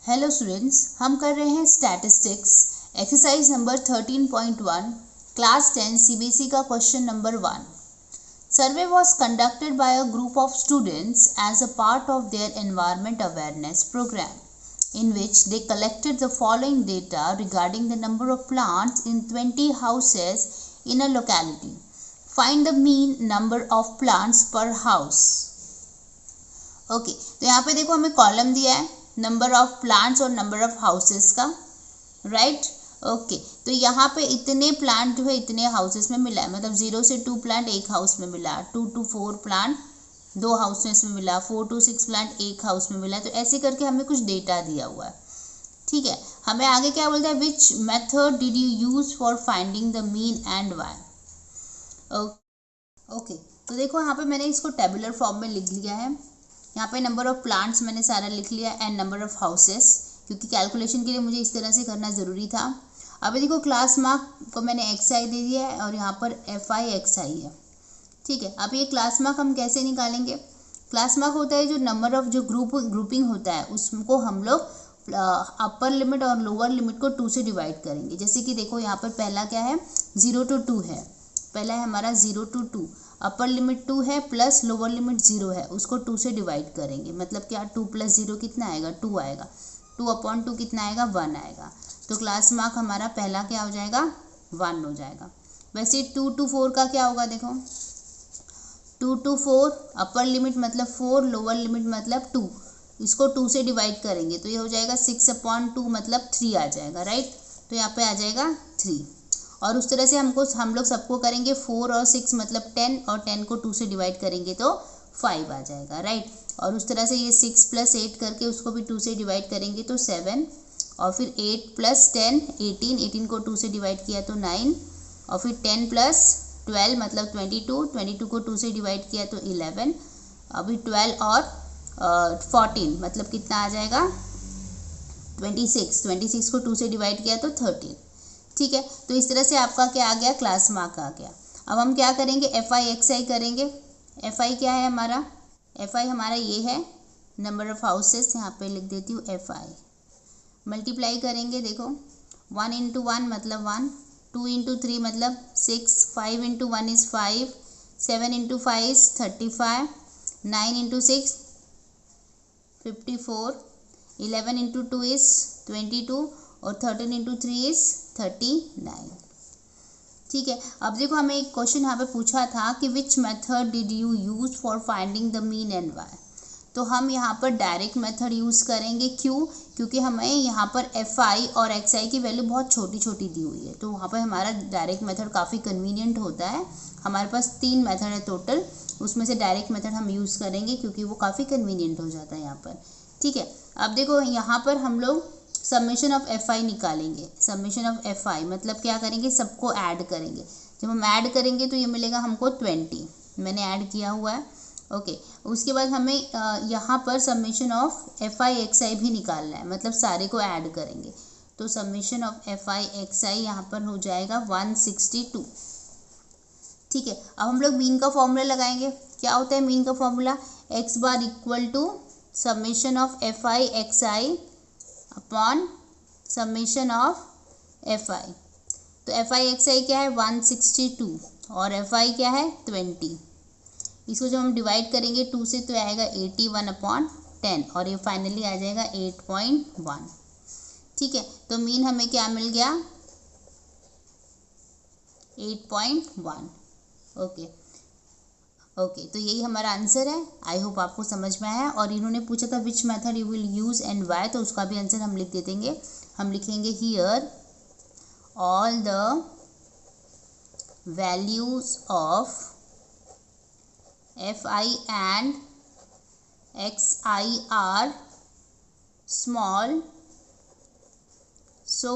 Hello students, हम कर रहे हैं statistics exercise number 13.1 class 10 CBSE का question number 1। Survey was conducted by a group of students as a part of their environment awareness program, in which they collected the following data regarding the number of plants in 20 houses in a locality. Find the mean number of plants per house. Okay तो यहाँ पे देखो हमें column दिया है number of plants और number of houses का, right. Okay तो यहाँ पे इतने प्लांट जो है इतने हाउसेस में मिला है, मतलब 0 से 2 प्लांट एक हाउस में मिला, 2 to 4 प्लांट 2 हाउसेस में मिला, 4 to 6 प्लांट एक हाउस में मिला। तो ऐसे करके हमें कुछ डेटा दिया हुआ है, ठीक है। हमें आगे क्या बोलता है, which method did you use for finding the mean and why. Okay तो देखो यहाँ पे मैंने इसको टेबुलर फॉर्म में लिख लिया है। यहाँ पे नंबर ऑफ प्लांट्स मैंने सारा लिख लिया एंड नंबर ऑफ हाउसेस, क्योंकि कैलकुलेशन के लिए मुझे इस तरह से करना ज़रूरी था। अभी देखो क्लास मार्क को मैंने XI दे दिया है और यहाँ पर FI XI है, ठीक है। अब ये क्लास मार्क हम कैसे निकालेंगे, क्लास मार्क होता है जो नंबर ऑफ जो ग्रुपिंग होता है उसको हम लोग अपर लिमिट और लोअर लिमिट को 2 से डिवाइड करेंगे। जैसे कि देखो यहाँ पर पहला क्या है 0 to 2 है, पहला है हमारा 0 to 2, अपर लिमिट 2 है प्लस लोअर लिमिट 0 है, उसको 2 से डिवाइड करेंगे। मतलब क्या 2 + 0 कितना आएगा 2 आएगा, 2/2 कितना आएगा 1 आएगा। तो क्लास मार्क हमारा पहला क्या हो जाएगा 1 हो जाएगा। वैसे 2 to 4 का क्या होगा, देखो 2 to 4 अपर लिमिट मतलब 4, लोअर लिमिट मतलब 2, इसको 2 से डिवाइड करेंगे तो ये हो जाएगा 6/2 मतलब 3 आ जाएगा, राइट। तो यहाँ पे आ जाएगा 3। और उस तरह से हम लोग सबको करेंगे 4 और 6 मतलब 10, और 10 को 2 से डिवाइड करेंगे तो 5 आ जाएगा, राइट। और उस तरह से ये 6 + 8 करके उसको भी 2 से डिवाइड करेंगे तो 7, और फिर 8 + 10 18 को 2 से डिवाइड किया तो 9, और फिर 10 + 12 मतलब 22 को 2 से डिवाइड किया तो 11, अभी 12 और 14 मतलब कितना आ जाएगा 26 को 2 से डिवाइड किया तो 13, ठीक है। तो इस तरह से आपका क्या आ गया, क्लास मार्क आ गया। अब हम क्या करेंगे FI XI करेंगे। FI क्या है हमारा, FI हमारा ये है नंबर ऑफ हाउसेस, यहाँ पे लिख देती हूँ FI। मल्टीप्लाई करेंगे, देखो 1 × 1 मतलब 1, 2 × 3 मतलब 6, 5 × 1 is 5, 7 × 5 is 35, 9 × 6 54, 11 × 2 is 22, और 13 × 3 is 39, ठीक है। अब देखो हमें एक क्वेश्चन यहाँ पे पूछा था कि which method did you use for finding the mean and why. तो हम यहाँ पर डायरेक्ट मेथड यूज़ करेंगे, क्यों, क्योंकि हमें यहाँ पर FI और XI की वैल्यू बहुत छोटी छोटी दी हुई है, तो वहाँ पर हमारा डायरेक्ट मेथड काफ़ी कन्वीनियंट होता है। हमारे पास 3 मेथड है टोटल, उसमें से डायरेक्ट मेथड हम यूज़ करेंगे क्योंकि वो काफ़ी कन्वीनियंट हो जाता है यहाँ पर, ठीक है। अब देखो यहाँ पर हम लोग समेशन ऑफ FI निकालेंगे। समेशन ऑफ FI मतलब क्या करेंगे, सबको ऐड करेंगे। जब हम ऐड करेंगे तो ये मिलेगा हमको 20, मैंने ऐड किया हुआ है, ओके। उसके बाद हमें यहाँ पर समेशन ऑफ FI XI भी निकालना है, मतलब सारे को ऐड करेंगे। तो समेशन ऑफ FI XI यहाँ पर हो जाएगा 162, ठीक है। अब हम लोग मीन का फॉर्मूला लगाएंगे। क्या होता है मीन का formula, x bar equal to summation of FI XI upon summation of FI। तो FI XI क्या है 162 और FI क्या है 20। इसको जब हम डिवाइड करेंगे 2 से तो आएगा 81/10, और ये फाइनली आ जाएगा 8.1, ठीक है। तो मीन हमें क्या मिल गया 8.1, ओके ओके। तो यही हमारा आंसर है। आई होप आपको समझ में आया। और इन्होंने पूछा था which method you will use and why, तो उसका भी आंसर हम लिख देंगे। हम लिखेंगे here all the values of FI and XI are small, so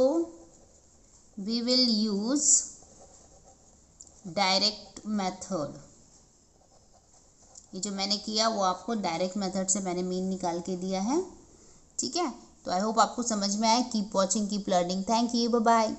we will use direct method। ये जो मैंने किया वो आपको डायरेक्ट मेथड से मैंने मीन निकाल के दिया है, ठीक है। तो आई होप आपको समझ में आए। Keep watching, keep learning. Thank you, bye bye.